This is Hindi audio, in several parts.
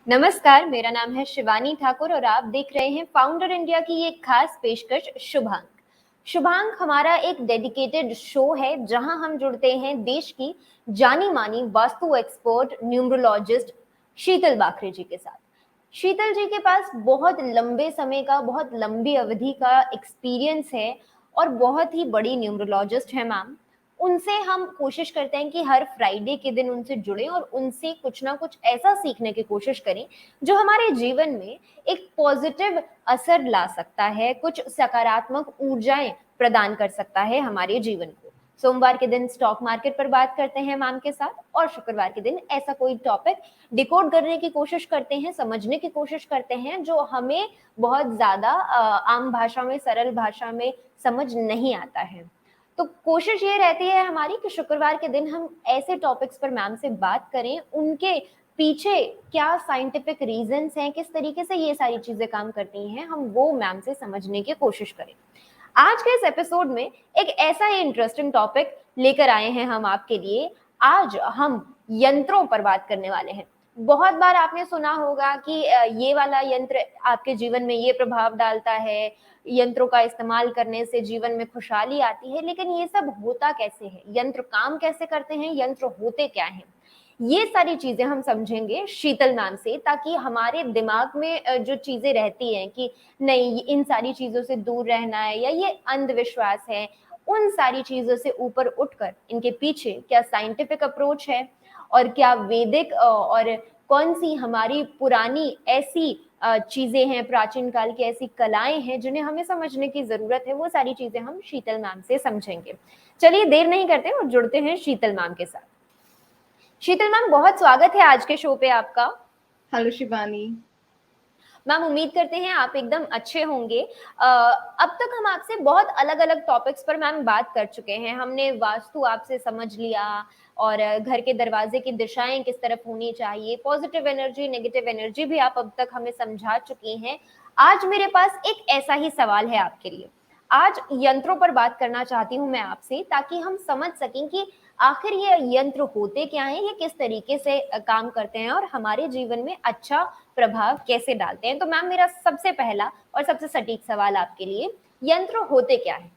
नमस्कार, मेरा नाम है शिवानी ठाकुर और आप देख रहे हैं फाउंडर इंडिया की एक खास पेशकश शुभांक। शुभांक हमारा एक डेडिकेटेड शो है जहां हम जुड़ते हैं देश की जानी मानी वास्तु एक्सपर्ट न्यूमरोलॉजिस्ट शीतल बाखरे जी के साथ। शीतल जी के पास बहुत लंबे समय का, बहुत लंबी अवधि का एक्सपीरियंस है और बहुत ही बड़ी न्यूमरोलॉजिस्ट है मैम। उनसे हम कोशिश करते हैं कि हर फ्राइडे के दिन उनसे जुड़ें और उनसे कुछ ना कुछ ऐसा सीखने की कोशिश करें जो हमारे जीवन में एक पॉजिटिव असर ला सकता है, कुछ सकारात्मक ऊर्जाएं प्रदान कर सकता है हमारे जीवन को। सोमवार के दिन स्टॉक मार्केट पर बात करते हैं मैम के साथ और शुक्रवार के दिन ऐसा कोई टॉपिक डिकोड करने की कोशिश करते हैं, समझने की कोशिश करते हैं जो हमें बहुत ज्यादा आम भाषा में, सरल भाषा में समझ नहीं आता है। तो कोशिश ये रहती है हमारी कि शुक्रवार के दिन हम ऐसे टॉपिक्स पर मैम से बात करें, उनके पीछे क्या साइंटिफिक रीजंस हैं, किस तरीके से ये सारी चीजें काम करती हैं, हम वो मैम से समझने की कोशिश करें। आज के इस एपिसोड में एक ऐसा ही इंटरेस्टिंग टॉपिक लेकर आए हैं हम आपके लिए। आज हम यंत्रों पर बात करने वाले हैं। बहुत बार आपने सुना होगा कि ये वाला यंत्र आपके जीवन में ये प्रभाव डालता है, यंत्रों का इस्तेमाल करने से जीवन में खुशहाली आती है, लेकिन ये सब होता कैसे है, यंत्र काम कैसे करते हैं, यंत्र होते क्या हैं, ये सारी चीजें हम समझेंगे शीतल मैम से, ताकि हमारे दिमाग में जो चीजें रहती हैं कि नहीं इन सारी चीजों से दूर रहना है या ये अंधविश्वास है, उन सारी चीजों से ऊपर उठकर इनके पीछे क्या साइंटिफिक अप्रोच है और क्या वैदिक और कौन सी हमारी पुरानी ऐसी चीजें हैं, प्राचीन काल की ऐसी कलाएं हैं जिन्हें हमें समझने की जरूरत है, वो सारी चीजें हम शीतल मैम से समझेंगे। चलिए देर नहीं करते और जुड़ते हैं शीतल मैम के साथ। शीतल मैम, बहुत स्वागत है आज के शो पे आपका। हेलो शिवानी मैम, उम्मीद करते हैं आप एकदम अच्छे होंगे। अब तक हम आपसे बहुत अलग अलग टॉपिक्स पर मैम बात कर चुके हैं। हमने वास्तु आपसे समझ लिया और घर के दरवाजे की दिशाएं किस तरफ होनी चाहिए, पॉजिटिव एनर्जी, नेगेटिव एनर्जी भी आप अब तक हमें समझा चुकी हैं। आज मेरे पास एक ऐसा ही सवाल है आपके लिए। आज यंत्रों पर बात करना चाहती हूँ मैं आपसे, ताकि हम समझ सकें कि आखिर ये यंत्र होते क्या हैं, ये किस तरीके से काम करते हैं और हमारे जीवन में अच्छा प्रभाव कैसे डालते हैं। तो मैम, मेरा सबसे पहला और सबसे सटीक सवाल आपके लिए, यंत्र होते क्या है?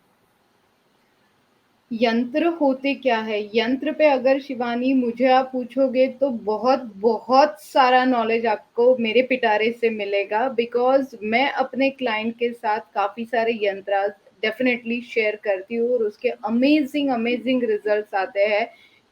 यंत्र होते क्या है? यंत्र पे अगर शिवानी मुझे आप पूछोगे तो बहुत बहुत सारा नॉलेज आपको मेरे पिटारे से मिलेगा, बिकॉज मैं अपने क्लाइंट के साथ काफी सारे यंत्र डेफिनेटली शेयर करती हूँ और उसके अमेजिंग अमेजिंग रिजल्ट्स आते हैं,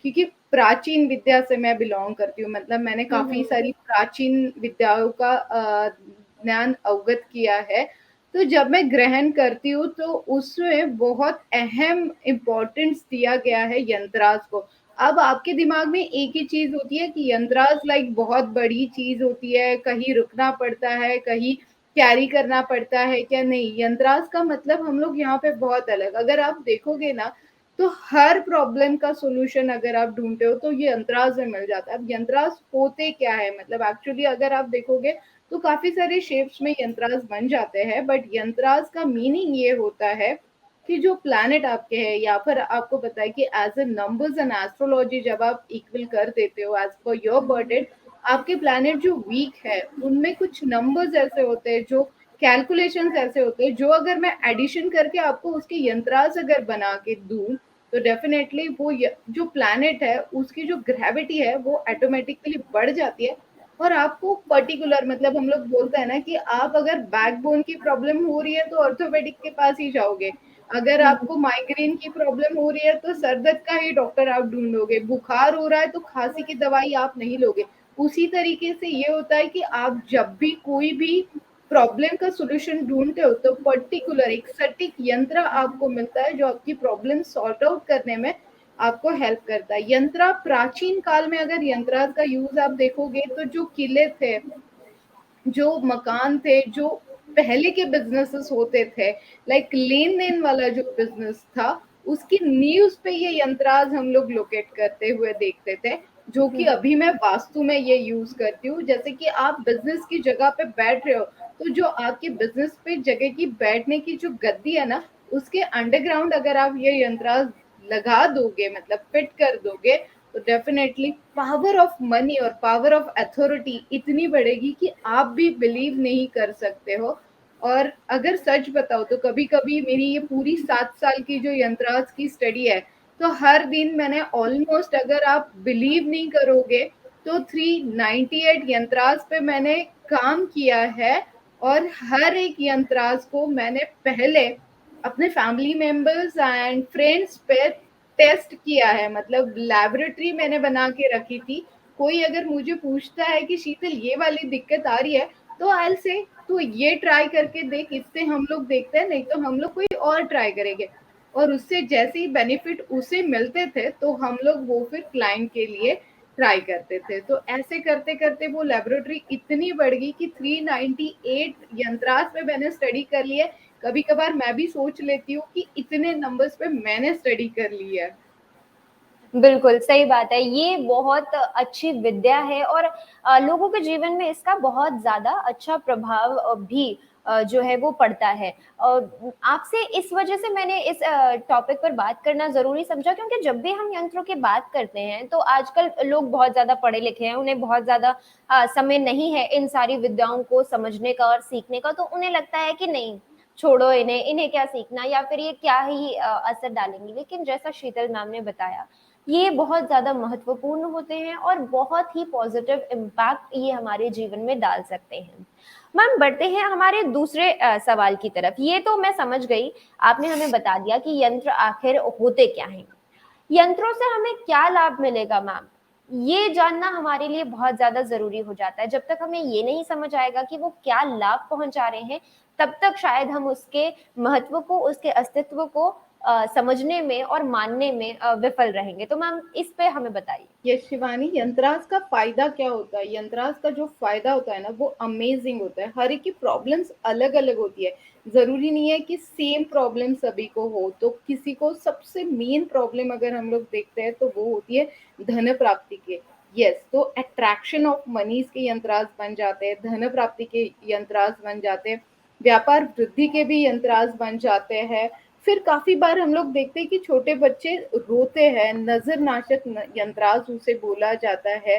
क्योंकि प्राचीन विद्या से मैं बिलोंग करती हूँ। मतलब मैंने काफी सारी प्राचीन विद्याओं का ज्ञान अवगत किया है। तो जब मैं ग्रहण करती हूँ तो उसमें बहुत अहम इम्पोर्टेंस दिया गया है यंत्रास को। अब आपके दिमाग में एक ही चीज होती है कि यंत्रास लाइक बहुत बड़ी चीज होती है, कहीं रुकना पड़ता है, कहीं कैरी करना पड़ता है, क्या? नहीं, यंत्रास का मतलब हम लोग यहाँ पे बहुत अलग। अगर आप देखोगे ना तो हर प्रॉब्लम का सॉल्यूशन अगर आप ढूंढते हो तो ये यंत्रास में मिल जाता है। अब यंत्रास होते क्या है, मतलब एक्चुअली अगर आप देखोगे तो काफी सारे शेप्स में यंत्रास बन जाते हैं, बट यंत्रास का मीनिंग ये होता है कि जो प्लैनेट आपके हैं, या फिर आपको पता है कि as a numbers and astrology जब आप इक्वल कर देते हो एज पर योर बर्थ डेट, आपके प्लैनेट जो वीक है उनमें कुछ नंबर्स ऐसे होते हैं, जो कैलकुलेशंस ऐसे होते हैं, जो अगर मैं एडिशन करके आपको उसके यंत्रास अगर बना के दूं तो डेफिनेटली वो जो प्लैनेट है उसकी जो ग्रेविटी है वो ऑटोमेटिकली बढ़ जाती है। और आपको पर्टिकुलर, मतलब हम लोग बोलते हैं ना कि आप अगर बैकबोन की प्रॉब्लम हो रही है तो ऑर्थोपेडिक के पास ही जाओगे, अगर आपको माइग्रेन की प्रॉब्लम हो रही है तो सर दर्द का ही डॉक्टर आप ढूंढोगे, बुखार हो रहा है तो खांसी की दवाई आप नहीं लोगे। उसी तरीके से ये होता है कि आप जब भी कोई भी प्रॉब्लम का सॉल्यूशन ढूंढते हो तो पर्टिकुलर एक सटीक यंत्र आपको मिलता है जो आपकी प्रॉब्लम सॉर्ट आउट करने में आपको हेल्प करता है। यंत्र प्राचीन काल में अगर यंत्र का यूज आप देखोगे तो जो किले थे, जो मकान थे, जो पहले के बिजनेसेस होते थे, लाइक लेन देन वाला जो बिजनेस था, उसकी नींव पे ये यंत्राज हम लोग लोकेट करते हुए देखते थे, जो कि अभी मैं वास्तु में ये यूज करती हूँ। जैसे कि आप बिजनेस की जगह पे बैठ रहे हो तो जो आपके बिजनेस पे जगह की बैठने की जो गद्दी है ना, उसके अंडरग्राउंड अगर आप ये यंत्राज लगा दोगे, मतलब फिट कर दोगे, तो डेफिनेटली पावर ऑफ मनी और पावर ऑफ अथॉरिटी इतनी बढ़ेगी कि आप भी बिलीव नहीं कर सकते हो। और अगर सच बताओ तो कभी कभी मेरी ये पूरी 7 साल की जो यंत्राज की स्टडी है, तो हर दिन मैंने ऑलमोस्ट, अगर आप बिलीव नहीं करोगे, तो 398 यंत्राज पे मैंने काम किया है। और हर एक यंत्राज को मैंने पहले अपने फैमिली मेंबर्स एंड फ्रेंड्स पे टेस्ट किया है, मतलब लैबोरेटरी मैंने बना के रखी थी। कोई अगर मुझे पूछता है कि शीतल ये वाली दिक्कत आ रही है, तो आई से तू ये ट्राई करके देख, इससे हम लोग देखते हैं, नहीं तो हम लोग कोई और ट्राई करेंगे। और उससे जैसे ही बेनिफिट उसे मिलते थे, तो हम लोग वो फिर क्लाइंट के लिए ट्राई करते थे। तो ऐसे करते करते वो लेबोरेटरी इतनी बढ़ गई कि 398 यंत्रास पे मैंने स्टडी कर ली है। कभी कभार मैं भी सोच लेती हूँ कि इतने नंबर्स पे मैंने स्टडी कर ली है। बिल्कुल, सही बात है। ये बहुत अच्छी विद्या है और लोगों के जीवन में इसका बहुत ज़्यादा अच्छा प्रभाव भी जो है वो पड़ता है। आपसे इस वजह से मैंने इस टॉपिक पर बात करना ज़रूरी समझा, क्योंकि जब भी हम यंत्रों की बात करते हैं, तो आजकल लोग बहुत ज़्यादा पढ़े-लिखे हैं, उन्हें बहुत ज़्यादा समय नहीं है इन सारी विद्याओं को समझने का और सीखने का, तो उन्हें लगता है कि नहीं, छोड़ो इन्हें, इन्हें क्या सीखना या फिर ये क्या ही असर डालेंगी। लेकिन जैसा शीतल मैम ने बताया, ये बहुत ज़्यादा महत्वपूर्ण होते हैं और बहुत ही पॉजिटिव इम्पैक्ट ये हमारे जीवन में डाल सकते हैं। मैम, बढ़ते हैं हमारे दूसरे सवाल की तरफ। ये तो मैं समझ गई, आपने हमें बता दिया कि यंत्र आखिर होते क्या हैं। यंत्रों से हमें क्या लाभ मिलेगा मैम? ये जानना हमारे लिए बहुत ज़्यादा ज़रूरी हो जाता है। जब तक हमें ये नहीं समझ आएगा कि वो क्या लाभ पहुँचा रहे हैं, तब तक शायद हम उसके महत्व को, उसके अस्तित्व को समझने में और मानने में विफल रहेंगे। तो मैम, इस पे हमें बताइए। ये शिवानी, यंत्रास का फायदा क्या होता है? यंत्रास का जो फायदा होता है ना, वो अमेजिंग होता है। हर एक की प्रॉब्लम्स अलग अलग होती है। जरूरी नहीं है कि सेम प्रॉब्लम सभी को हो। तो किसी को सबसे मेन प्रॉब्लम अगर हम लोग देखते हैं, तो वो होती है धन प्राप्ति के। यस, तो अट्रैक्शन ऑफ मनीज के यंत्रास बन जाते हैं, धन प्राप्ति के यंत्रास बन जाते हैं, व्यापार वृद्धि के भी यंत्रास बन जाते हैं। फिर काफी बार हम लोग देखते हैं कि छोटे बच्चे रोते हैं, नजर नाशक यंत्रास उसे बोला जाता है,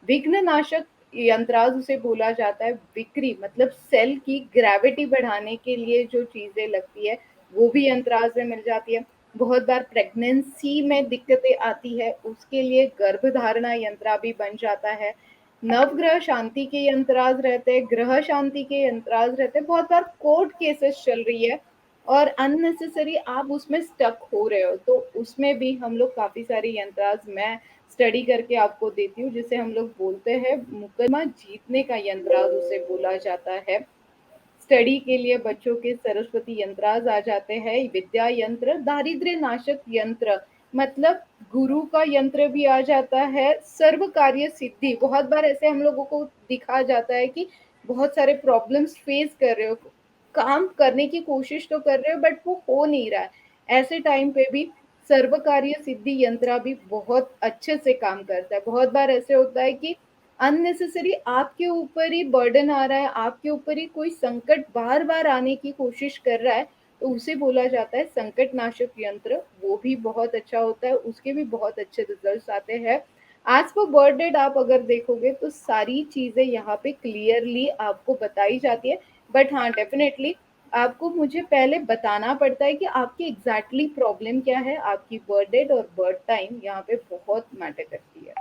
विघ्न नाशक यंत्रास उसे बोला जाता है, बिक्री मतलब सेल की ग्रेविटी बढ़ाने के लिए जो चीजें लगती है, वो भी यंत्रास में मिल जाती है। बहुत बार प्रेगनेंसी में दिक्कतें आती है, उसके लिए गर्भधारणा यंत्रा भी बन जाता है। नवग्रह शांति के यंत्रास रहते हैं, ग्रह शांति के यंत्रास रहते हैं। बहुत बार कोर्ट केसेस चल रही है और अननेसेसरी आप उसमें स्टक हो रहे हो, तो उसमें भी हम लोग काफी सारे यंत्रास मैं स्टडी करके आपको देती हूँ, जिसे हम लोग बोलते हैं मुकदमा जीतने का यंत्रास उसे बोला जाता है। स्टडी के लिए बच्चों के सरस्वती यंत्रास आ जाते हैं, विद्या यंत्र, दारिद्र्य नाशक यंत्र, मतलब गुरु का यंत्र भी आ जाता है। सर्व कार्य सिद्धि, बहुत बार ऐसे हम लोगों को दिखा जाता है कि बहुत सारे प्रॉब्लम्स फेस कर रहे हो, काम करने की कोशिश तो कर रहे हो बट वो हो नहीं रहा है। ऐसे टाइम पे भी सर्व कार्य सिद्धि यंत्र भी बहुत अच्छे से काम करता है। बहुत बार ऐसे होता है कि अननेसेसरी आपके ऊपर ही बर्डन आ रहा है, आपके ऊपर ही कोई संकट बार बार आने की कोशिश कर रहा है, तो उसे बोला जाता है संकट नाशक यंत्र। वो भी बहुत अच्छा होता है, उसके भी बहुत अच्छे रिजल्ट्स आते हैं। आज पर बर्थ डेट आप अगर देखोगे, तो सारी चीजें यहाँ पे क्लियरली आपको बताई जाती है। बट हाँ, डेफिनेटली आपको मुझे पहले बताना पड़ता है कि आपकी एग्जैक्टली प्रॉब्लम क्या है। आपकी बर्थ डेट और बर्थ टाइम यहाँ पे बहुत मैटर करती है।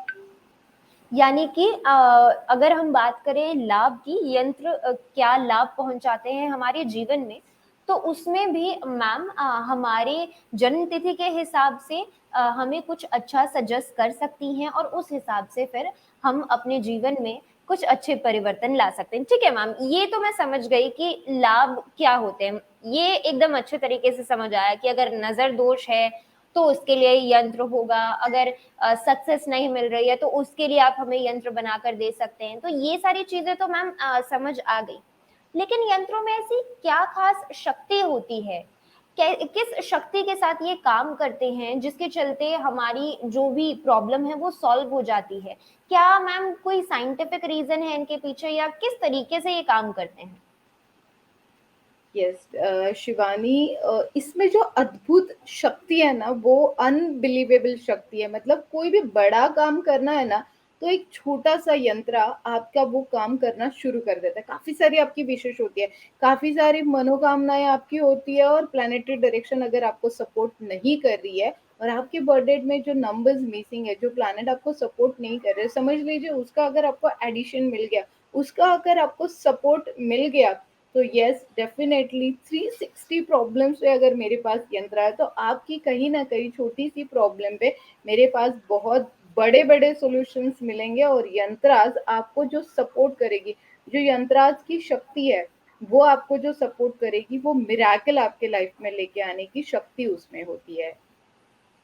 यानी कि अगर हम बात करें लाभ की, यंत्र क्या लाभ पहुंचाते हैं हमारे जीवन में, तो उसमें भी मैम हमारे जन्म तिथि के हिसाब से हमें कुछ अच्छा सजेस्ट कर सकती हैं और उस हिसाब से फिर हम अपने जीवन में कुछ अच्छे परिवर्तन ला सकते हैं। ठीक है मैम, ये तो मैं समझ गई कि लाभ क्या होते हैं। ये एकदम अच्छे तरीके से समझ आया कि अगर नजर दोष है तो उसके लिए यंत्र होगा, अगर सक्सेस नहीं मिल रही है तो उसके लिए आप हमें यंत्र बनाकर दे सकते हैं। तो ये सारी चीजें तो मैम समझ आ गई। लेकिन यंत्रों में ऐसी क्या खास शक्ति होती है, किस शक्ति के साथ ये काम करते हैं जिसके चलते हमारी जो भी प्रॉब्लम है वो सॉल्व हो जाती है? क्या मैम कोई साइंटिफिक रीजन है इनके पीछे, या किस तरीके से ये काम करते हैं? यस शिवानी, इसमें जो अद्भुत शक्ति है ना वो अनबिलीवेबल शक्ति है। मतलब कोई भी बड़ा काम करना है ना, तो एक छोटा सा यंत्र आपका वो काम करना शुरू कर देता है। काफी सारी आपकी विशेष होती है, काफी सारी मनोकामनाएं आपकी होती है, और प्लानिटरी डायरेक्शन अगर आपको सपोर्ट नहीं कर रही है, और आपके बर्थडे में जो नंबर्स मिसिंग है, जो प्लानट आपको सपोर्ट नहीं कर रहे, समझ लीजिए उसका अगर आपको एडिशन मिल गया, उसका अगर आपको सपोर्ट मिल गया, तो यस डेफिनेटली 360 प्रॉब्लम्स पे अगर मेरे पास यंत्र है, तो आपकी कहीं ना कहीं छोटी सी प्रॉब्लम पे मेरे पास बहुत बड़े बड़े सॉल्यूशंस मिलेंगे। और यंत्राज आपको जो सपोर्ट करेगी, जो यंत्राज की शक्ति है, वो आपको जो सपोर्ट करेगी, वो मिराकल आपके लाइफ में लेके आने की शक्ति उसमें होती है।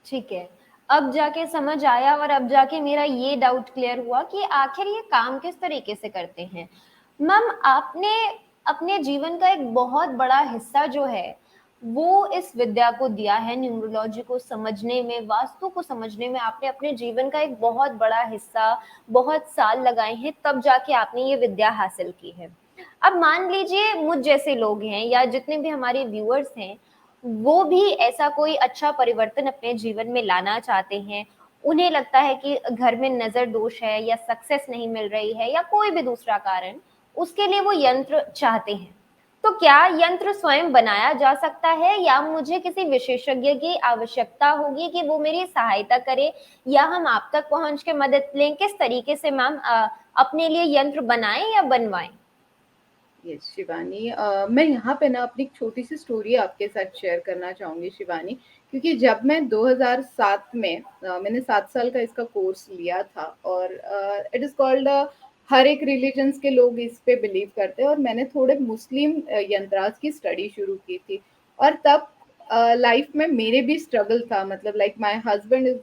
ठीक है, अब जाके समझ आया और अब जाके मेरा ये डाउट क्लियर हुआ कि आखिर ये काम किस तरीके से करते हैं। मैम, आपने अपने जीवन का एक बहुत बड़ा हिस्सा जो है वो इस विद्या को दिया है, न्यूमरोलॉजी को समझने में, वास्तु को समझने में आपने अपने जीवन का एक बहुत बड़ा हिस्सा, बहुत साल लगाए हैं, तब जाके आपने ये विद्या हासिल की है। अब मान लीजिए मुझ जैसे लोग हैं या जितने भी हमारे व्यूअर्स हैं, वो भी ऐसा कोई अच्छा परिवर्तन अपने जीवन में लाना चाहते हैं, उन्हें लगता है कि घर में नजर दोष है या सक्सेस नहीं मिल रही है या कोई भी दूसरा कारण, उसके लिए वो यंत्र चाहते हैं, तो क्या यंत्र स्वयं बनाया जा सकता है या मुझे किसी विशेषज्ञ की आवश्यकता होगी कि वो मेरी सहायता करे, या हम आप तक पहुंच के मदद लें? किस तरीके से मैम अपने लिए यंत्र बनाएं या बनवाएं? यस शिवानी, मैं यहाँ पे ना अपनी एक छोटी सी स्टोरी आपके साथ शेयर करना चाहूंगी शिवानी। क्योंकि जब मैं 2007 में मैंने 7 साल का इसका कोर्स लिया था, और इट इज कॉल्ड, हर एक रिलीजन्स के लोग इस पे बिलीव करते हैं, और मैंने थोड़े मुस्लिम यंत्राज की स्टडी शुरू की थी। और तब लाइफ में मेरे भी स्ट्रगल था, मतलब like my husband is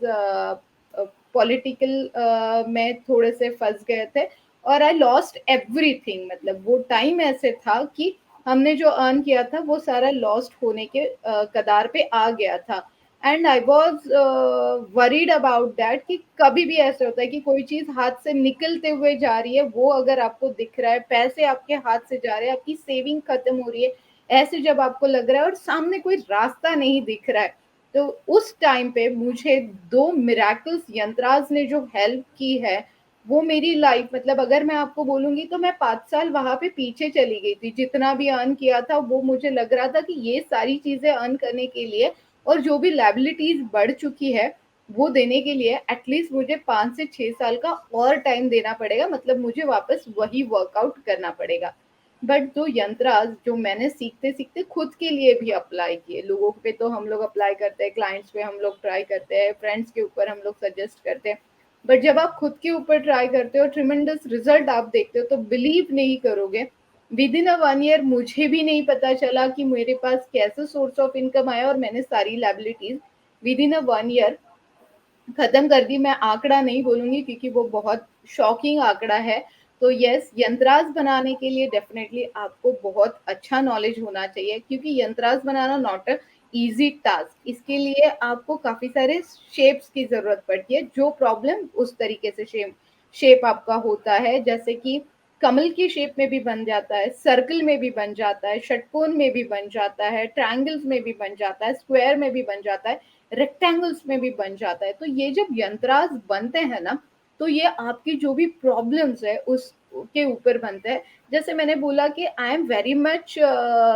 political में थोड़े से फंस गए थे, और आई लॉस्ट एवरीथिंग। मतलब वो टाइम ऐसे था कि हमने जो अर्न किया था वो सारा लॉस्ट होने के कगार पे आ गया था। And I was worried about that कि कभी भी ऐसे होता है कि कोई चीज हाथ से निकलते हुए जा रही है, वो अगर आपको दिख रहा है, पैसे आपके हाथ से जा रहे हैं, आपकी सेविंग खत्म हो रही है, ऐसे जब आपको लग रहा है और सामने कोई रास्ता नहीं दिख रहा है, तो उस टाइम पे मुझे दो मिराकल्स यंत्राज ने जो हेल्प की है, वो मेरी लाइफ, मतलब अगर मैं आपको बोलूंगी तो मैं 5 साल वहां पे पीछे चली गई थी। जितना भी अर्न किया था वो मुझे लग रहा था कि ये सारी चीजें अर्न करने के लिए, और जो भी लाइबिलिटीज बढ़ चुकी है वो देने के लिए, एटलीस्ट मुझे 5 से 6 साल का और टाइम देना पड़ेगा। मतलब मुझे वापस वही वर्कआउट करना पड़ेगा। बट जो यंत्राज जो मैंने सीखते सीखते खुद के लिए भी अप्लाई किए, लोगों पे तो हम लोग अप्लाई करते हैं, क्लाइंट्स पे हम लोग ट्राई करते हैं, फ्रेंड्स के ऊपर हम लोग सजेस्ट करते हैं, बट जब आप खुद के ऊपर ट्राई करते हो, ट्रिमेंडस रिजल्ट आप देखते हो, तो बिलीव नहीं करोगे, विद इन अ 1 ईयर मुझे भी नहीं पता चला कि मेरे पास कैसे सोर्स ऑफ इनकम आया, और मैंने सारी liabilities with in a 1 year खत्म कर दी। मैं आंकड़ा नहीं बोलूंगी क्योंकि वो बहुत शॉकिंग आंकड़ा है। तो यस, यंत्राज बनाने के लिए डेफिनेटली आपको बहुत अच्छा नॉलेज होना चाहिए, क्योंकि यंत्राज बनाना नॉट अ इजी टास्क। इसके लिए आपको काफी सारे शेप्स की जरूरत पड़ती है, जो प्रॉब्लम उस तरीके से शेप शेप आपका होता है, जैसे कि कमल की शेप में भी बन जाता है, सर्कल में भी बन जाता है, षटकोण में भी बन जाता है, ट्रायंगल्स में भी बन जाता है, स्क्वायर में भी बन जाता है, रेक्टेंगल्स में भी बन जाता है। तो ये जब यंत्राज बनते हैं ना, तो ये आपकी जो भी प्रॉब्लम्स है उस के ऊपर बनते हैं। जैसे मैंने बोला कि I am very much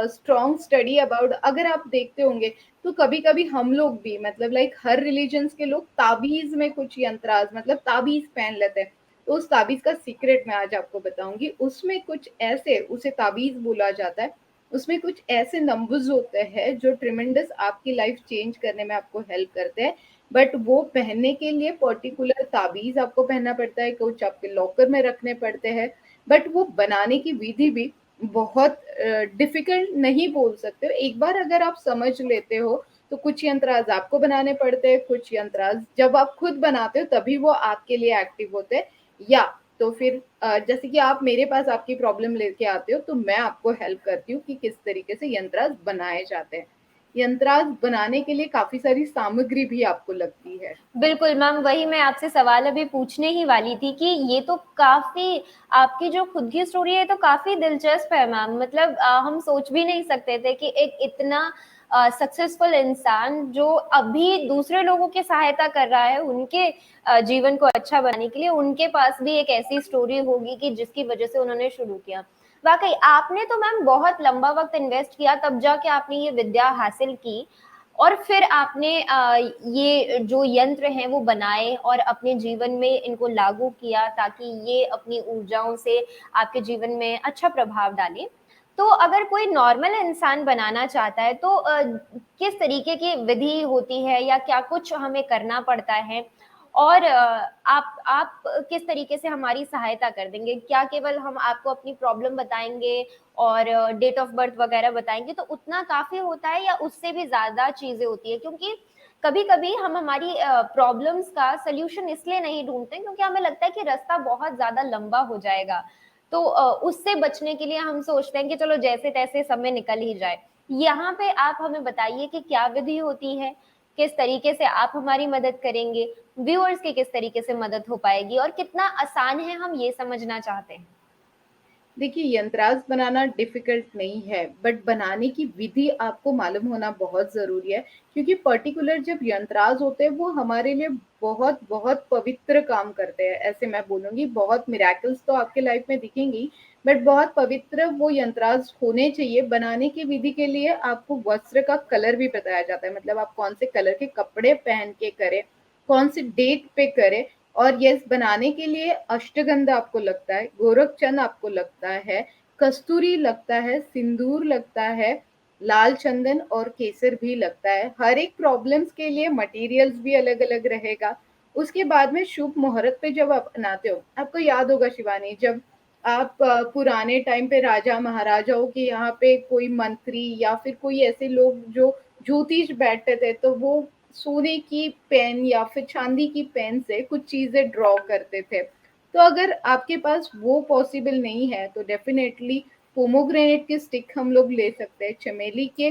strong study about, अगर आप देखते होंगे तो कभी कभी हम लोग भी, मतलब लाइक हर रिलीजन्स के लोग ताबीज में कुछ यंत्राज, मतलब ताबीज पहन लेते हैं। तो उस ताबीज का सीक्रेट मैं आज आपको बताऊंगी। उसमें कुछ ऐसे, उसे ताबीज बोला जाता है, उसमें कुछ ऐसे नंबर्स होते हैं जो ट्रिमेंडस आपकी लाइफ चेंज करने में आपको हेल्प करते हैं। बट वो पहनने के लिए पर्टिकुलर ताबीज आपको पहनना पड़ता है, कुछ आपके लॉकर में रखने पड़ते हैं। बट वो बनाने की विधि भी बहुत डिफिकल्ट नहीं बोल सकते हो। एक बार अगर आप समझ लेते हो, तो कुछ यंत्राज आपको बनाने पड़ते हैं, कुछ यंत्राज जब आप खुद बनाते हो तभी वो आपके लिए एक्टिव होते हैं। या तो फिर जैसे कि आप मेरे पास आपकी प्रॉब्लम लेके आते हो, तो मैं आपको हेल्प करती हूँ कि किस तरीके से यंत्राज बनाए जाते हैं। यंत्रांश बनाने के लिए काफ़ी सारी सामग्री भी आपको लगती है। बिल्कुल मैम, वही मैं आपसे सवाल अभी पूछने ही वाली थी कि ये तो काफ़ी आपकी जो खुद की स्टोरी है तो काफ़ी दिलचस्प है मैम। मतलब हम सोच भी नहीं सकते थे कि एक इतना सक्सेसफुल इंसान जो अभी दूसरे लोगों की सहायता कर रहा है उनके जीवन को अच्छा बनाने के लिए, उनके पास भी एक ऐसी स्टोरी होगी कि जिसकी वजह से उन्होंने शुरू किया। वाक़ई आपने तो मैम बहुत लंबा वक़्त इन्वेस्ट किया तब जाके आपने ये विद्या हासिल की और फिर आपने ये जो यंत्र हैं वो बनाए और अपने जीवन में इनको लागू किया ताकि ये अपनी ऊर्जाओं से आपके जीवन में अच्छा प्रभाव डालें। तो अगर कोई नॉर्मल इंसान बनाना चाहता है तो किस तरीके की विधि होती है या क्या कुछ हमें करना पड़ता है? और आप किस तरीके से हमारी सहायता कर देंगे? क्या केवल हम आपको अपनी प्रॉब्लम बताएँगे और डेट ऑफ बर्थ वगैरह बताएँगे तो उतना काफ़ी होता है या उससे भी ज़्यादा चीज़ें होती है? क्योंकि कभी-कभी हम हमारी प्रॉब्लम्स का सॉल्यूशन इसलिए नहीं ढूँढते क्योंकि हमें लगता है कि रास्ता बहुत ज़्यादा लंबा हो जाएगा। तो उससे बचने के लिए हम सोचते हैं कि चलो जैसे-तैसे समय निकल ही जाए। यहाँ पे आप हमें बताइए कि क्या विधि होती है? किस तरीके से आप हमारी मदद करेंगे? व्यूअर्स की किस तरीके से मदद हो पाएगी और कितना आसान है हम ये समझना चाहते हैं? देखिए, यंत्रांश बनाना डिफ़िकल्ट नहीं है, बट बनाने की विधि आपको मालूम होना बहुत ज़रूरी है, क्योंकि पर्टिकुलर जब यंत्रांश होते हैं, वो हमारे लिए बहुत पवित्र काम करते हैं। ऐसे मैं बोलूँगी, बहुत मिरेकल्स तो आपके लाइफ़ में दिखेंगे ही, बट बहुत पवित्र वो यंत्रांश होने चाहिए। बनाने की विधि के लिए आपको वस्त्र का कलर भी बताया जाता है, मतलब आप कौन से कलर के कपड़े पहन के करें, कौन सी डेट पे करें। और यस, बनाने के लिए अष्टगंधा आपको लगता है, गोरखचंद आपको लगता है, कस्तूरी लगता है, सिंदूर लगता है, लाल चंदन और केसर भी लगता है। हर एक प्रॉब्लम्स के लिए मटेरियल्स भी अलग-अलग रहेगा। उसके बाद में शुभ मुहूर्त पे जब आप बनाते हो, आपको याद होगा शिवानी, जब आप पुराने टाइम पे राजा-महाराजाओं के यहाँ पे कोई मंत्री या फिर कोई ऐसे लोग जो ज्योतिष बैठते थे, तो वो सोने की पेन या फिर चांदी की पेन से कुछ चीज़ें ड्रॉ करते थे। तो अगर आपके पास वो पॉसिबल नहीं है, तो डेफ़िनेटली पोमोग्रेनेट के स्टिक हम लोग ले सकते हैं, चमेली के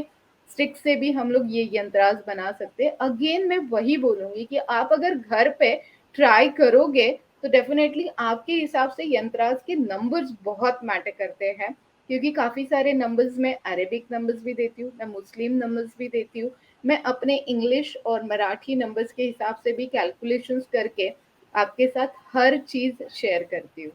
स्टिक से भी हम लोग ये यंत्रांश बना सकते हैं। अगेन मैं वही बोलूँगी कि आप अगर घर पे ट्राई करोगे, तो डेफ़िनेटली आपके हिसाब से यंत्रांश के नंबर्स बहुत मैटर करते हैं, क्योंकि काफ़ी सारे नंबर्स मैं अरेबिक नंबर्स भी देती हूँ, मैं मुस्लिम नंबर्स भी देती हूँ। मैं अपने इंग्लिश और मराठी नंबर्स के हिसाब से भी कैलकुलेशंस करके आपके साथ हर चीज़ शेयर करती हूँ।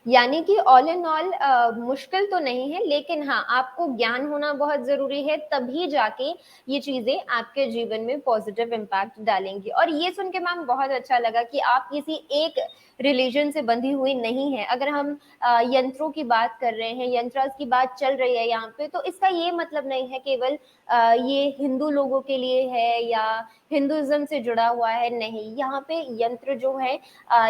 यानी कि ऑल इन ऑल मुश्किल तो नहीं है, लेकिन हाँ, आपको ज्ञान होना बहुत ज़रूरी है, तभी जाके ये चीज़ें आपके जीवन में पॉज़िटिव इम्पैक्ट डालेंगी। और ये सुन के मैम बहुत अच्छा लगा कि आप किसी एक रिलीजन से बंधी हुई नहीं हैं। अगर हम यंत्रों की बात कर रहे हैं, यंत्रास की बात चल रही है यहाँ पे, तो इसका ये मतलब नहीं है केवल ये हिंदू लोगों के लिए है या हिंदुइज़्म से जुड़ा हुआ है, नहीं। यहाँ पे यंत्र जो है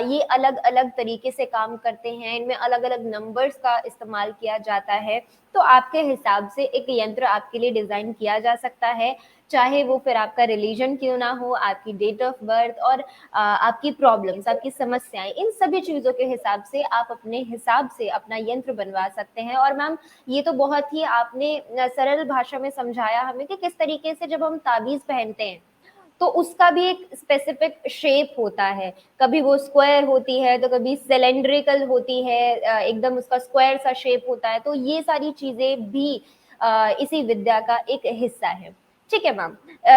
ये अलग-अलग तरीके से काम करते हैं, इनमें अलग-अलग नंबर्स का इस्तेमाल किया जाता है, तो आपके हिसाब से एक यंत्र आपके लिए डिज़ाइन किया जा सकता है, चाहे वो फिर आपका रिलीजन क्यों ना हो, आपकी डेट ऑफ बर्थ और आपकी प्रॉब्लम्स, आपकी समस्याएँ, इन सभी चीज़ों के हिसाब से आप अपने हिसाब से अपना यंत्र बनवा सकते हैं। और मैम, ये तो बहुत ही आपने सरल भाषा में समझाया हमें कि किस तरीके से जब हम ताबीज़ पहनते हैं, तो उसका भी एक स्पेसिफिक शेप होता है, कभी वो स्क्वायर होती है तो कभी सिलेंड्रिकल होती है, एकदम उसका स्क्वायर सा शेप होता है, तो ये सारी चीजें भी इसी विद्या का एक हिस्सा है। ठीक है मैम,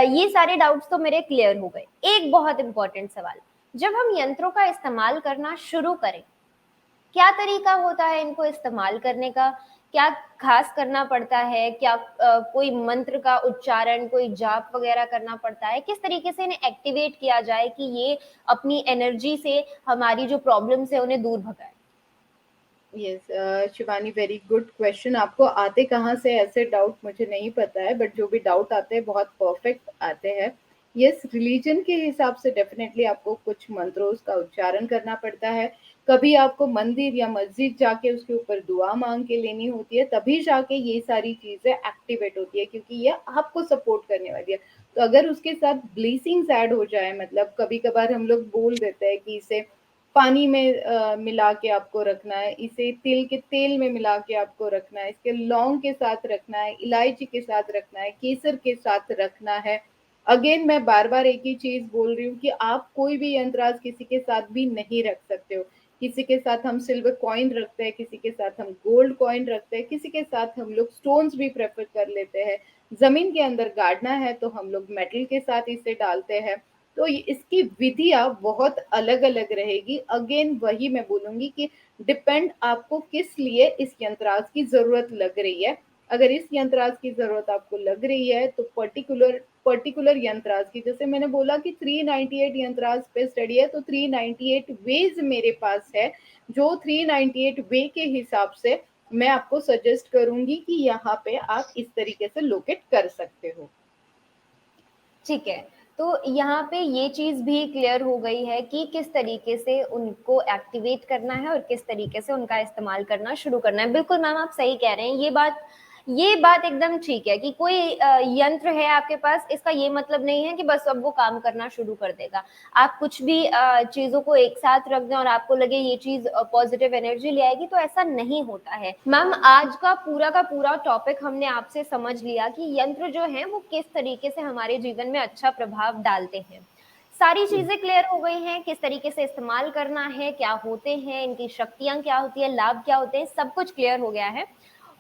ये सारे डाउट्स तो मेरे क्लियर हो गए। एक बहुत इंपॉर्टेंट सवाल, जब हम यंत्रों का इस्तेमाल करना शुरू करें, क्या तरीका होता है इनको इस्तेमाल करने का? क्या खास करना पड़ता है? क्या कोई मंत्र का उच्चारण, कोई जाप वगैरह करना पड़ता है? किस तरीके से इन्हें एक्टिवेट किया जाए कि ये अपनी एनर्जी से हमारी जो प्रॉब्लम्स है उन्हें दूर भगाए? Yes, Shivani, very good question. आपको आते कहाँ से ऐसे डाउट मुझे नहीं पता है, बट जो भी डाउट आते हैं बहुत परफेक्ट आते हैं। यस, रिलीजन के हिसाब से डेफिनेटली आपको कुछ मंत्रों का उच्चारण करना पड़ता है। कभी आपको मंदिर या मस्जिद जाके उसके ऊपर दुआ मांग के लेनी होती है, तभी जाके ये सारी चीज़ें एक्टिवेट होती है, क्योंकि ये आपको सपोर्ट करने वाली है। तो अगर उसके साथ ब्लीसिंग्स ऐड हो जाए, मतलब कभी कभार हम लोग बोल देते हैं कि इसे पानी में मिला के आपको रखना है, इसे तिल के तेल में मिला के आपको रखना है, इसके लौंग के साथ रखना है, इलायची के साथ रखना है, केसर के साथ रखना है। अगेन मैं बार-बार एक ही चीज़ बोल रही हूँ कि आप कोई भी यंत्र आज किसी के साथ भी नहीं रख सकते हो। किसी के साथ हम सिल्वर कॉइन रखते हैं, किसी के साथ हम गोल्ड कॉइन रखते हैं, किसी के साथ हम लोग स्टोन्स भी प्रेफ़र कर लेते हैं। ज़मीन के अंदर गाड़ना है तो हम लोग मेटल के साथ इसे डालते हैं। तो इसकी विधियाँ बहुत अलग-अलग रहेगी। अगेन वही मैं बोलूँगी कि डिपेंड आपको किस लिए इस यंत्रांश की ज़रूरत लग रही है। अगर इस यंत्रांश की ज़रूरत आपको लग रही है तो पर्टिकुलर यंत्रांश की, जैसे मैंने बोला कि 398 यंत्रांश पे स्टडी है, तो 398 वेज़ मेरे पास है, जो 398 वे के हिसाब से मैं आपको सजेस्ट करूँगी कि यहाँ पे आप इस तरीके से लोकेट कर सकते हो। ठीक है। तो यहाँ पे ये चीज़ भी क्लियर हो गई है कि किस तरीके से उनको एक्टिवेट करना है और किस तरीके से उनका इस्तेमाल करना शुरू करना है। बिल्कुल मैम आप सही कह रहे हैं। ये बात एकदम ठीक है कि कोई यंत्र है आपके पास, इसका ये मतलब नहीं है कि बस अब वो काम करना शुरू कर देगा। आप कुछ भी चीज़ों को एक साथ रख दें और आपको लगे ये चीज़ पॉजिटिव एनर्जी ले आएगी, तो ऐसा नहीं होता है। मैम आज का पूरा टॉपिक हमने आपसे समझ लिया कि यंत्र जो हैं वो किस तरीके से हमारे जीवन में अच्छा प्रभाव डालते हैं। सारी चीज़ें क्लियर हो गई हैं, किस तरीके से इस्तेमाल करना है, क्या होते हैं, इनकी शक्तियाँ क्या होती हैं, लाभ क्या होते हैं, सब कुछ क्लियर हो गया है।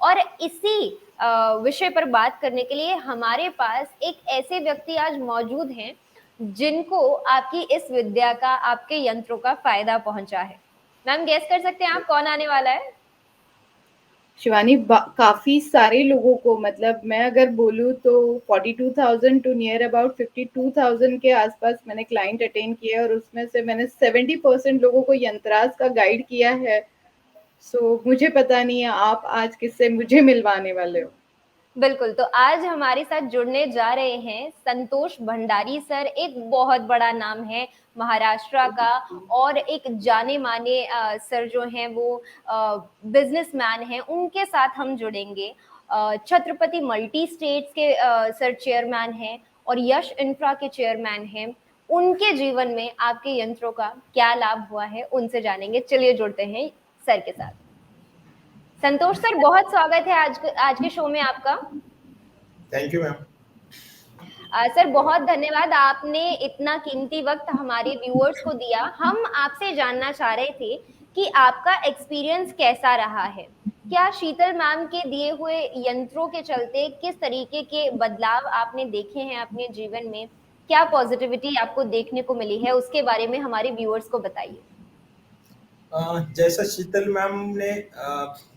और इसी विषय पर बात करने के लिए हमारे पास एक ऐसे व्यक्ति आज मौजूद हैं, जिनको आपकी इस विद्या का, आपके यंत्रों का फ़ायदा पहुँचा है। मैम गेस कर सकते हैं आप कौन आने वाला है? शिवानी, काफ़ी सारे लोगों को, मतलब मैं अगर बोलूँ तो 42,000 टू नियर अबाउट 52,000 के आसपास मैंने क्लाइंट अटेंड किए और उसमें से मैंने 70% लोगों को यंत्रांश का गाइड किया है। सो मुझे पता नहीं है आप आज किससे मुझे मिलवाने वाले हो। बिल्कुल, तो आज हमारे साथ जुड़ने जा रहे हैं संतोष भंडारी सर। एक बहुत बड़ा नाम है महाराष्ट्र का और एक जाने-माने सर जो हैं वो बिज़नेसमैन हैं, उनके साथ हम जुड़ेंगे। छत्रपति मल्टी स्टेट्स के सर चेयरमैन हैं और यश इंफ्रा के चेयरमैन हैं। उनके जीवन में आपके यंत्रों का क्या लाभ हुआ है, उनसे जानेंगे। चलिए जुड़ते हैं सर के साथ। संतोष सर, बहुत स्वागत है आज के शो में आपका। Thank you ma'am. सर बहुत धन्यवाद, आपने इतना कीमती वक्त हमारे व्यूअर्स को दिया। हम आपसे जानना चाह रहे थे कि आपका एक्सपीरियंस कैसा रहा है। क्या शीतल मैम के दिए हुए यंत्रों के चलते किस तरीके के बदलाव आपने देखे हैं अपने जीवन में, क्या पॉजिटिविटी आपको देखने को मिली है, उसके बारे में हमारे व्यूअर्स को बताइए। जैसा शीतल मैम ने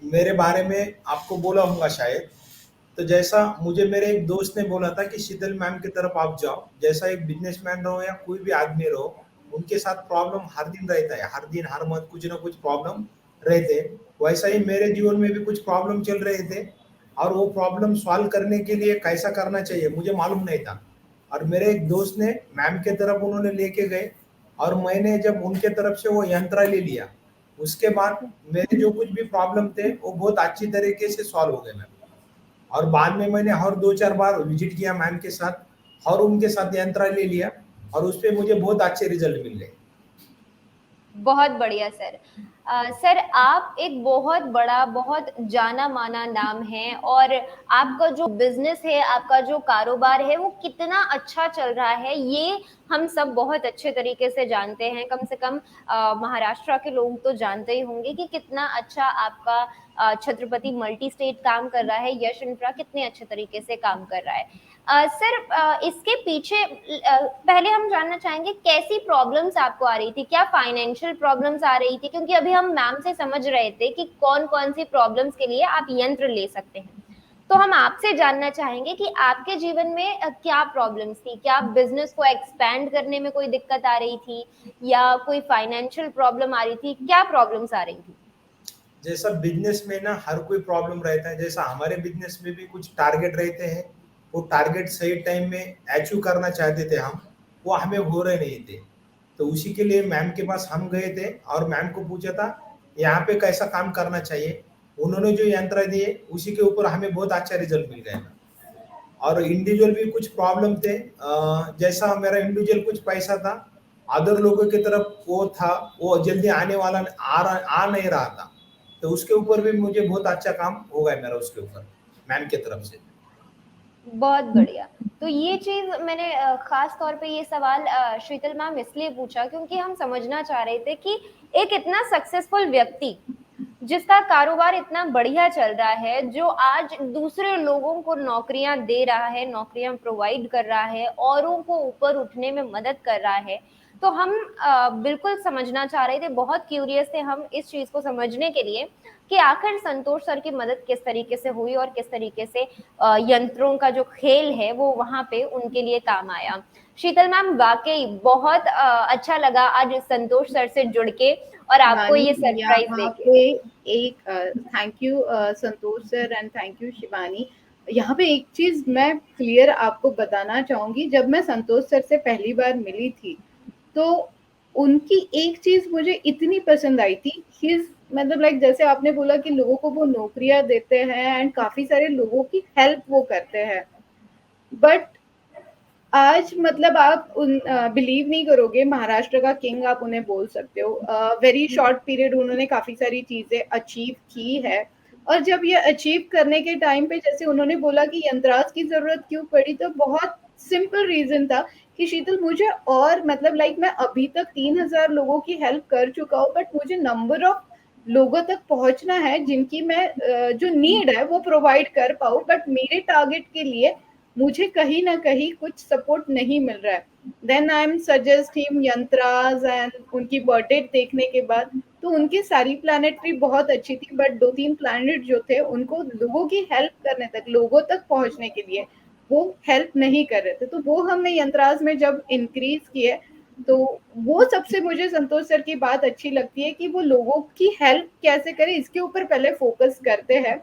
मेरे बारे में आपको बोला होगा शायद, तो जैसा मुझे मेरे एक दोस्त ने बोला था कि शीतल मैम की तरफ आप जाओ। जैसा एक बिजनेसमैन रहो या कोई भी आदमी रहो, उनके साथ प्रॉब्लम हर दिन रहता है, हर दिन हर मंथ कुछ ना कुछ प्रॉब्लम रहते हैं। वैसा ही मेरे जीवन में भी कुछ प्रॉब्लम चल रहे थे और वो प्रॉब्लम सॉल्व करने के लिए कैसा करना चाहिए मुझे मालूम नहीं था। और मेरे एक दोस्त ने मैम के तरफ उन्होंने लेके गए और मैंने जब उनके तरफ से वो यंत्र ले लिया, उसके बाद मेरे जो कुछ भी प्रॉब्लम थे वो बहुत अच्छी तरीके से सॉल्व हो गए मैम। और बाद में मैंने हर 2-4 बार विजिट किया मैम के साथ और उनके साथ यंत्र ले लिया और उस पे मुझे बहुत अच्छे रिजल्ट मिल गए। बहुत बढ़िया सर। सर आप एक बहुत बड़ा, बहुत जाना-माना नाम है और आपका जो बिज़नेस है, आपका जो कारोबार है, वो कितना अच्छा चल रहा है, ये हम सब बहुत अच्छे तरीके से जानते हैं। कम से कम महाराष्ट्र के लोग तो जानते ही होंगे कि कितना अच्छा आपका छत्रपति मल्टी स्टेट काम कर रहा है, यश इंफ्रा कितने अच्छे तरीके से काम कर रहा है। सर इसके पीछे पहले हम जानना चाहेंगे कैसी प्रॉब्लम्स आपको आ रही थी, क्या फाइनेंशियल प्रॉब्लम्स आ रही थी, क्योंकि अभी हम मैम से समझ रहे थे कि कौन कौन सी प्रॉब्लम्स के लिए आप यंत्र ले सकते हैं। तो हम आपसे जानना चाहेंगे कि आपके जीवन में क्या प्रॉब्लम्स थी, क्या बिजनेस को एक्सपैंड करने में कोई दिक्कत आ रही थी या कोई फाइनेंशियल प्रॉब्लम आ रही थी, क्या प्रॉब्लम्स आ रही थी? जैसा बिजनेस में ना हर कोई प्रॉब्लम रहता है, जैसा हमारे बिजनेस में भी कुछ टारगेट रहते हैं, वो टारगेट सही टाइम में अचीव करना चाहते थे हम, वो हमें हो रहे नहीं थे। तो उसी के लिए मैम के पास हम गए थे और मैम को पूछा था यहाँ पे कैसा काम करना चाहिए। उन्होंने जो यंत्र दिए उसी के ऊपर हमें बहुत अच्छा रिजल्ट मिल गया। और इंडिविजुअल भी कुछ प्रॉब्लम थे, जैसा मेरा इंडिविजुअल कुछ पैसा था अदर लोगों की तरफ वो था, वो जल्दी आने वाला आ नहीं रहा था। तो उसके ऊपर भी मुझे बहुत अच्छा काम हो गया मेरा उसके ऊपर मैम की तरफ से। बहुत बढ़िया। तो ये चीज़ मैंने ख़ास तौर पे ये सवाल शीतल मैम इसलिए पूछा क्योंकि हम समझना चाह रहे थे कि एक इतना सक्सेसफुल व्यक्ति, जिसका कारोबार इतना बढ़िया चल रहा है, जो आज दूसरे लोगों को नौकरियाँ दे रहा है, नौकरियाँ प्रोवाइड कर रहा है, औरों को ऊपर उठने में मदद कर रहा है। तो हम बिल्कुल समझना चाह रहे थे, बहुत क्यूरियस थे हम इस चीज़ को समझने के लिए कि आखिर संतोष सर की मदद किस तरीके से हुई और किस तरीके से यंत्रों का जो खेल है वो वहाँ पे उनके लिए काम आया। शीतल मैम वाक़ई बहुत अच्छा लगा आज संतोष सर से जुड़ के और आपको शिवानी, ये सरप्राइज़ यहाँ देके। पे एक thank you Santosh sir and thank you Shivani. यहाँ पे एक चीज मैं क्लियर आपको बताना चाहूंगी, जब मैं संतोष सर से पहली बार मिली थी तो उनकी एक चीज मुझे इतनी पसंद आई थी। हिज मतलब लाइक जैसे आपने बोला कि लोगों को वो नौकरियां देते हैं एंड काफी सारे लोगों की हेल्प वो करते हैं, बट आज मतलब आप उन बिलीव नहीं करोगे, महाराष्ट्र का किंग आप उन्हें बोल सकते हो। वेरी शॉर्ट पीरियड उन्होंने काफी सारी चीजें अचीव की है, और जब ये अचीव करने के टाइम पे जैसे उन्होंने बोला कि यंत्राज की जरूरत क्यों पड़ी, तो बहुत सिंपल रीजन था कि शीतल मुझे और मतलब लाइक मैं अभी तक 3,000 लोगों की हेल्प कर चुका हूँ, बट मुझे नंबर ऑफ लोगों तक पहुंचना है जिनकी मैं जो नीड है वो प्रोवाइड कर पाऊँ, बट मेरे टारगेट के लिए मुझे कहीं ना कहीं कुछ सपोर्ट नहीं मिल रहा है। Then I am suggest him यंत्राज, एंड उनकी बर्थडे देखने के बाद तो उनकी सारी प्लानिटरी बहुत अच्छी थी, बट 2-3 प्लानिट जो थे उनको लोगों की हेल्प करने तक, लोगों तक पहुंचने के लिए वो हेल्प नहीं कर रहे थे। तो वो हमने यंत्राज में जब इंक्रीज किए, तो वो सबसे मुझे संतोष सर की बात अच्छी लगती है कि वो लोगों की हेल्प कैसे करें इसके ऊपर पहले फोकस करते हैं।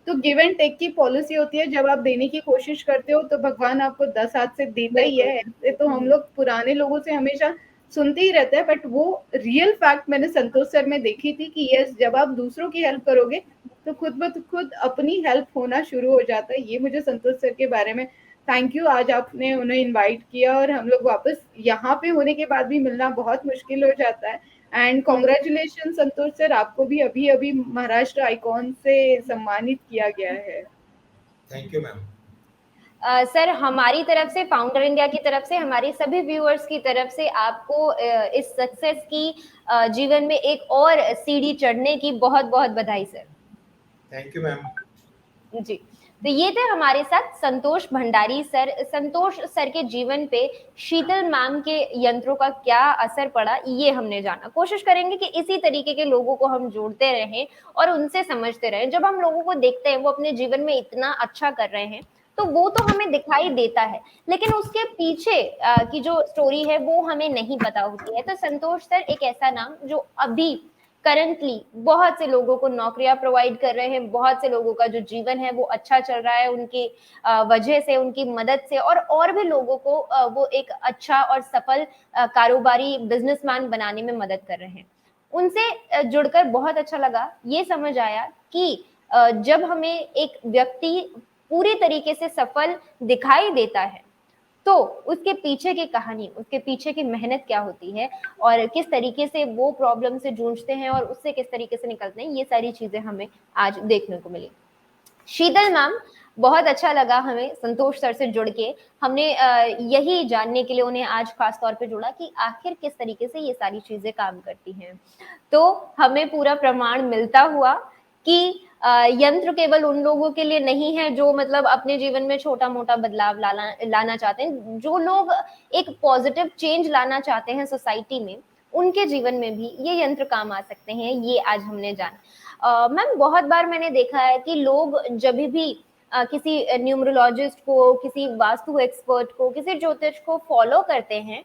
तो गिव एंड टेक की पॉलिसी होती है, जब आप देने की कोशिश करते हो तो भगवान आपको 10 हाथ से देता ही बिल्कुल। है। ऐसे तो हम लोग पुराने लोगों से हमेशा सुनते ही रहते हैं, बट वो रियल फैक्ट मैंने संतोष सर में देखी थी कि यस, जब आप दूसरों की हेल्प करोगे तो खुद ब खुद अपनी हेल्प होना शुरू हो जाता है। ये मुझे संतोष सर के बारे में थैंक यू, आज आपने उन्हें इनवाइट किया और हम लोग वापस यहाँ पे होने के बाद भी मिलना बहुत मुश्किल हो जाता है। एंड कॉन्ग्रेचुलेशन संतोष सर, आपको भी अभी अभी महाराष्ट्र आइकॉन से सम्मानित किया गया है। Thank you ma'am. सर हमारी तरफ से, फाउंडर इंडिया की तरफ से, हमारे सभी व्यूअर्स की तरफ से आपको इस सक्सेस की जीवन में एक और सीढ़ी चढ़ने की बहुत बहुत बधाई सर। Thank you ma'am. जी। तो ये थे हमारे साथ संतोष भंडारी सर। संतोष सर के जीवन पे शीतल मैम के यंत्रों का क्या असर पड़ा ये हमने जाना। कोशिश करेंगे कि इसी तरीके के लोगों को हम जोड़ते रहें और उनसे समझते रहें। जब हम लोगों को देखते हैं वो अपने जीवन में इतना अच्छा कर रहे हैं तो वो तो हमें दिखाई देता है, लेकिन उसके पीछे की जो स्टोरी है वो हमें नहीं पता होती है। तो संतोष सर एक ऐसा नाम जो अभी करंटली बहुत से लोगों को नौकरियां प्रोवाइड कर रहे हैं, बहुत से लोगों का जो जीवन है वो अच्छा चल रहा है उनकी वजह से, उनकी मदद से, और भी लोगों को वो एक अच्छा और सफल कारोबारी बिजनेसमैन बनाने में मदद कर रहे हैं। उनसे जुड़कर बहुत अच्छा लगा। ये समझ आया कि जब हमें एक व्यक्ति पूरी तरीके से सफल दिखाई देता है तो उसके पीछे की कहानी, उसके पीछे की मेहनत क्या होती है और किस तरीके से वो प्रॉब्लम से जूझते हैं और उससे किस तरीके से निकलते हैं, ये सारी चीजें हमें आज देखने को मिली। शीतल मैम, बहुत अच्छा लगा हमें संतोष सर से जुड़ के। हमने यही जानने के लिए उन्हें आज खास तौर पे जोड़ा कि आखिर किस तरीके से ये सारी चीजें काम करती हैं। तो हमें पूरा प्रमाण मिलता हुआ कि यंत्र केवल उन लोगों के लिए नहीं है जो मतलब अपने जीवन में छोटा मोटा बदलाव लाना चाहते हैं। जो लोग एक पॉजिटिव चेंज लाना चाहते हैं सोसाइटी में, उनके जीवन में भी ये यंत्र काम आ सकते हैं, ये आज हमने जाना। मैम बहुत बार मैंने देखा है कि लोग जब भी किसी न्यूमरोलॉजिस्ट को, किसी वास्तु एक्सपर्ट को, किसी ज्योतिष को फॉलो करते हैं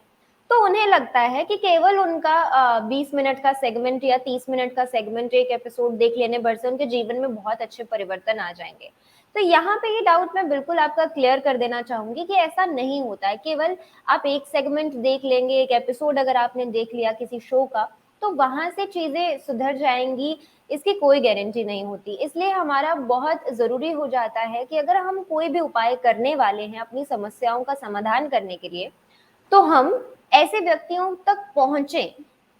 तो उन्हें लगता है कि केवल उनका 20 मिनट का सेगमेंट या 30 मिनट का सेगमेंट, एक एपिसोड देख लेने भर से उनके जीवन में बहुत अच्छे परिवर्तन आ जाएंगे। तो यहाँ पे ये डाउट मैं बिल्कुल आपका क्लियर कर देना चाहूंगी कि ऐसा नहीं होता है। केवल आप एक सेगमेंट देख लेंगे, एक एपिसोड अगर आपने देख लिया किसी शो का, तो वहां से चीजें सुधर जाएंगी, इसकी कोई गारंटी नहीं होती। इसलिए हमारा बहुत जरूरी हो जाता है कि अगर हम कोई भी उपाय करने वाले हैं अपनी समस्याओं का समाधान करने के लिए, तो हम ऐसे व्यक्तियों तक पहुंचे,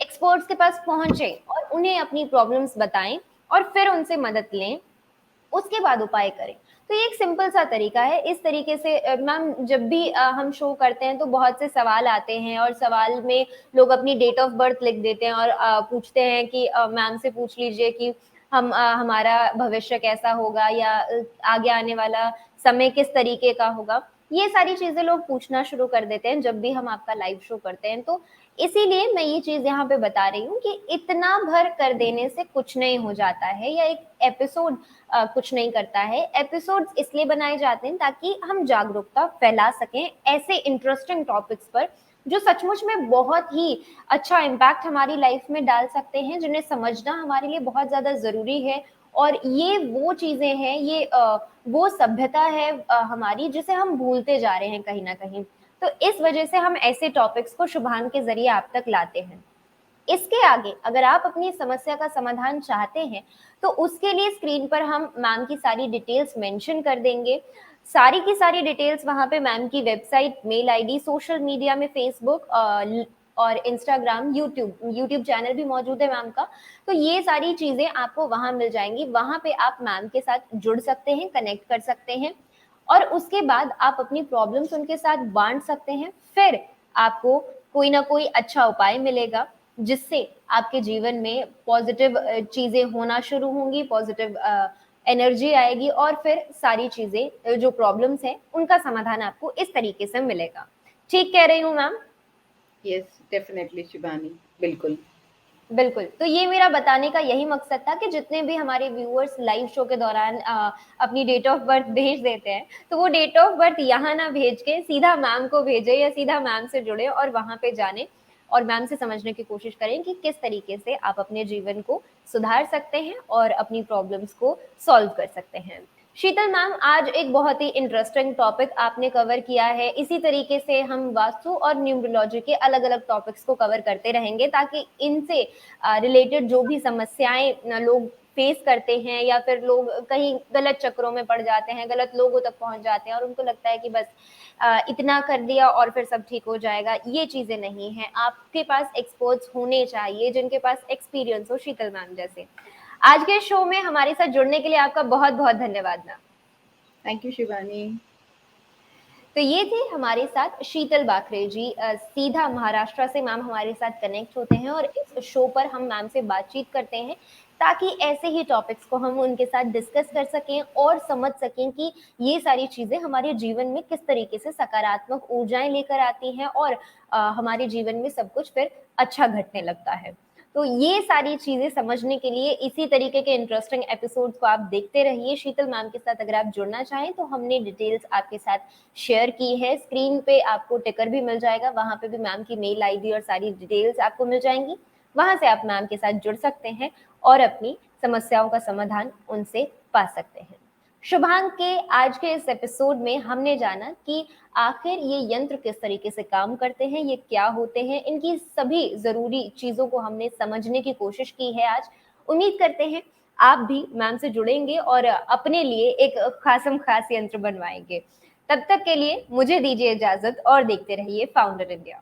एक्सपर्ट्स के पास पहुंचे और उन्हें अपनी प्रॉब्लम्स बताएं और फिर उनसे मदद लें, उसके बाद उपाय करें। तो ये एक सिंपल सा तरीका है। इस तरीके से मैम जब भी हम शो करते हैं तो बहुत से सवाल आते हैं और सवाल में लोग अपनी डेट ऑफ बर्थ लिख देते हैं और पूछते हैं कि मैम से पूछ लीजिए कि हमारा भविष्य कैसा होगा या आगे आने वाला समय किस तरीके का होगा। ये सारी चीजें लोग पूछना शुरू कर देते हैं जब भी हम आपका लाइव शो करते हैं। तो इसीलिए मैं ये चीज यहाँ पे बता रही हूँ कि इतना भर कर देने से कुछ नहीं हो जाता है या एक एपिसोड कुछ नहीं करता है। एपिसोड्स इसलिए बनाए जाते हैं ताकि हम जागरूकता फैला सकें ऐसे इंटरेस्टिंग टॉपिक्स पर जो सचमुच में बहुत ही अच्छा इम्पैक्ट हमारी लाइफ में डाल सकते हैं, जिन्हें समझना हमारे लिए बहुत ज्यादा जरूरी है। और ये वो चीजें हैं, ये वो सभ्यता है हमारी जिसे हम भूलते जा रहे हैं कहीं ना कहीं। तो इस वजह से हम ऐसे टॉपिक्स को शुभांग के जरिए आप तक लाते हैं। इसके आगे अगर आप अपनी समस्या का समाधान चाहते हैं तो उसके लिए स्क्रीन पर हम मैम की सारी डिटेल्स मेंशन कर देंगे। सारी की सारी डिटेल्स वहां पे मैम की website, mail ID, social media में फेसबुक और इंस्टाग्राम, यूट्यूब चैनल भी मौजूद है मैम का। तो ये सारी चीजें आपको वहां मिल जाएंगी। वहां पे आप मैम के साथ जुड़ सकते हैं, कनेक्ट कर सकते हैं और उसके बाद आप अपनी प्रॉब्लम्स उनके साथ बांट सकते हैं। फिर आपको कोई ना कोई अच्छा उपाय मिलेगा जिससे आपके जीवन में पॉजिटिव चीजें होना शुरू होंगी, पॉजिटिव एनर्जी आएगी और फिर सारी चीजें जो प्रॉब्लम्स हैं उनका समाधान आपको इस तरीके से मिलेगा। ठीक कह रही हूँ मैम? यस डेफिनेटली शिवानी, बिल्कुल बिल्कुल। तो ये मेरा बताने का यही मकसद था कि जितने भी हमारे व्यूअर्स लाइव शो के दौरान अपनी डेट ऑफ बर्थ भेज देते हैं तो वो डेट ऑफ बर्थ यहाँ ना भेज के सीधा मैम को भेजे या सीधा मैम से जुड़े और वहां पे जाने और मैम से समझने की कोशिश करें कि किस तरीके से आप अपने जीवन को सुधार सकते हैं और अपनी प्रॉब्लम्स को सॉल्व कर सकते हैं। शीतल मैम, आज एक बहुत ही इंटरेस्टिंग टॉपिक आपने कवर किया है। इसी तरीके से हम वास्तु और न्यूमरोलॉजी के अलग अलग टॉपिक्स को कवर करते रहेंगे ताकि इनसे रिलेटेड जो भी समस्याएं लोग फेस करते हैं या फिर लोग कहीं गलत चक्रों में पड़ जाते हैं, गलत लोगों तक पहुंच जाते हैं और उनको लगता है कि बस इतना कर दिया और फिर सब ठीक हो जाएगा, ये चीजें नहीं है। आपके पास एक्सपर्ट्स होने चाहिए जिनके पास एक्सपीरियंस हो, शीतल मैम जैसे। आज के शो में हमारे साथ जुड़ने के लिए आपका बहुत बहुत धन्यवाद मैम। Thank you Shivani. तो ये थे हमारे साथ शीतल बाखरे जी। सीधा महाराष्ट्र से मैम हमारे साथ कनेक्ट होते हैं और इस शो पर हम मैम से बातचीत करते हैं ताकि ऐसे ही टॉपिक्स को हम उनके साथ डिस्कस कर सकें और समझ सकें कि ये सारी चीजें हमारे जीवन में किस तरीके से सकारात्मक ऊर्जाएं लेकर आती हैं और हमारे जीवन में सब कुछ फिर अच्छा घटने लगता है। तो ये सारी चीजें समझने के लिए इसी तरीके के इंटरेस्टिंग एपिसोड्स को आप देखते रहिए। शीतल मैम के साथ अगर आप जुड़ना चाहें तो हमने डिटेल्स आपके साथ शेयर की है। स्क्रीन पे आपको टिकर भी मिल जाएगा, वहां पे भी मैम की मेल आईडी और सारी डिटेल्स आपको मिल जाएंगी। वहां से आप मैम के साथ जुड़ सकते हैं और अपनी समस्याओं का समाधान उनसे पा सकते हैं। शुभांग के आज के इस एपिसोड में हमने जाना कि आखिर ये यंत्र किस तरीके से काम करते हैं, ये क्या होते हैं, इनकी सभी जरूरी चीजों को हमने समझने की कोशिश की है आज। उम्मीद करते हैं आप भी मैम से जुड़ेंगे और अपने लिए एक खासम खास यंत्र बनवाएंगे। तब तक के लिए मुझे दीजिए इजाजत और देखते रहिए फाउंडर इंडिया।